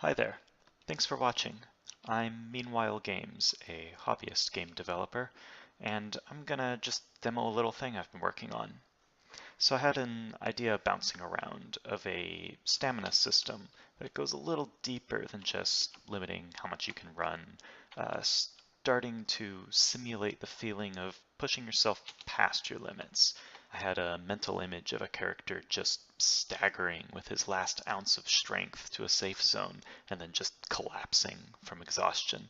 Hi there. Thanks for watching. I'm Meanwhile Games, a hobbyist game developer, and I'm gonna just demo a little thing I've been working on. So I had an idea bouncing around of a stamina system that goes a little deeper than just limiting how much you can run, starting to simulate the feeling of pushing yourself past your limits. I had a mental image of a character just staggering with his last ounce of strength to a safe zone and then just collapsing from exhaustion.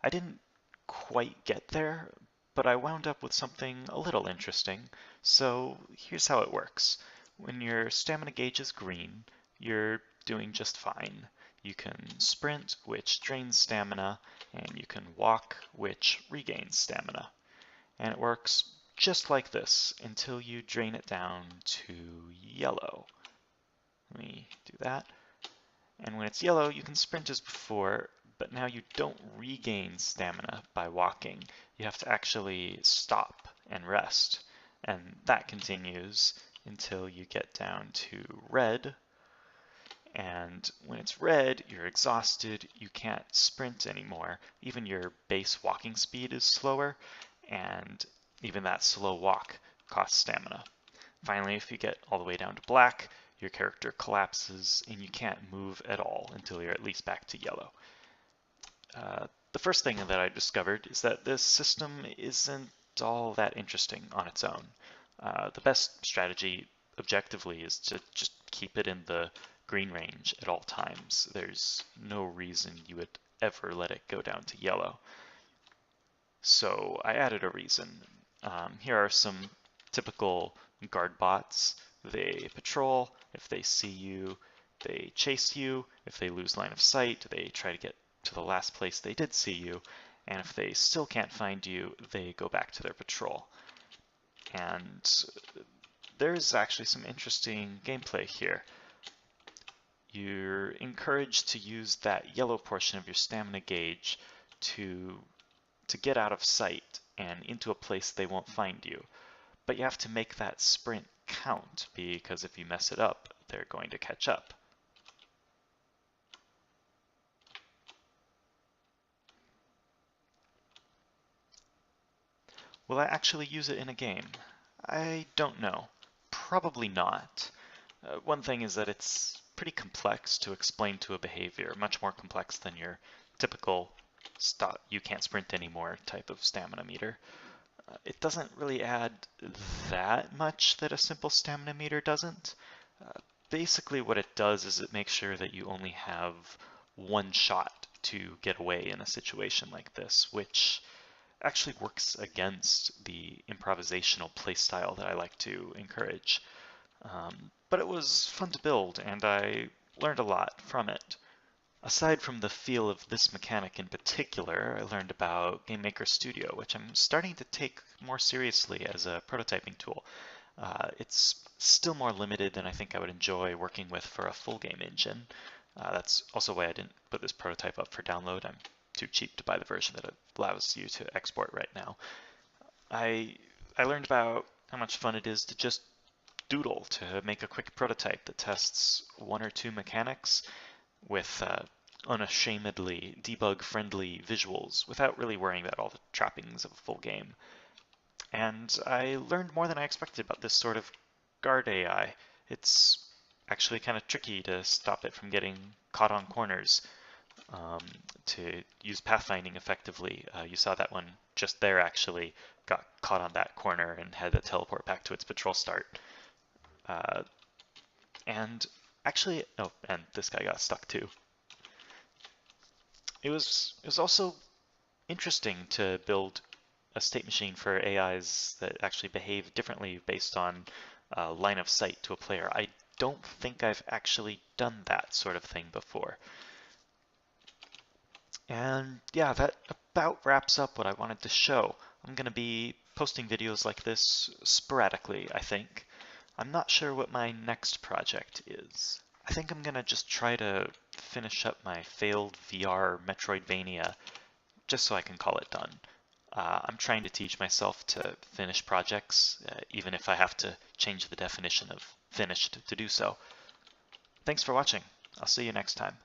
I didn't quite get there, but I wound up with something a little interesting. So here's how it works. When your stamina gauge is green, you're doing just fine. You can sprint, which drains stamina, and you can walk, which regains stamina. And it works just like this until you drain it down to yellow. Let me do that. And when it's yellow, you can sprint as before, but now you don't regain stamina by walking. You have to actually stop and rest. And that continues until you get down to red. And when it's red, you're exhausted, you can't sprint anymore. Even your base walking speed is slower, and even that slow walk costs stamina. Finally, if you get all the way down to black, your character collapses and you can't move at all until you're at least back to yellow. The first thing that I discovered is that this system isn't all that interesting on its own. The best strategy objectively is to just keep it in the green range at all times. There's no reason you would ever let it go down to yellow. So I added a reason. Here are some typical guard bots. They patrol. If they see you, they chase you. If they lose line of sight, they try to get to the last place they did see you. And if they still can't find you, they go back to their patrol. And there's actually some interesting gameplay here. You're encouraged to use that yellow portion of your stamina gauge to get out of sight and into a place they won't find you. But you have to make that sprint count, because if you mess it up, they're going to catch up. Will I actually use it in a game? I don't know. Probably not. One thing is that it's pretty complex to explain to a behavior, much more complex than your typical stop, you can't sprint anymore type of stamina meter. It doesn't really add that much that a simple stamina meter doesn't. Basically what it does is it makes sure that you only have one shot to get away in a situation like this, which actually works against the improvisational playstyle that I like to encourage. But it was fun to build, and I learned a lot from it. Aside from the feel of this mechanic in particular, I learned about GameMaker Studio, which I'm starting to take more seriously as a prototyping tool. It's still more limited than I think I would enjoy working with for a full game engine. That's also why I didn't put this prototype up for download. I'm too cheap to buy the version that allows you to export right now. I learned about how much fun it is to just doodle to make a quick prototype that tests one or two mechanics with unashamedly debug-friendly visuals without really worrying about all the trappings of a full game. And I learned more than I expected about this sort of guard AI. It's actually kind of tricky to stop it from getting caught on corners. To use pathfinding effectively, you saw that one just there actually got caught on that corner and had to teleport back to its patrol start. And actually, oh, and this guy got stuck too. It was also interesting to build a state machine for AIs that actually behave differently based on line of sight to a player. I don't think I've actually done that sort of thing before. And yeah, that about wraps up what I wanted to show. I'm going to be posting videos like this sporadically, I think. I'm not sure what my next project is. I think I'm going to just try to finish up my failed VR Metroidvania just so I can call it done. I'm trying to teach myself to finish projects, even if I have to change the definition of finished to do so. Thanks for watching. I'll see you next time.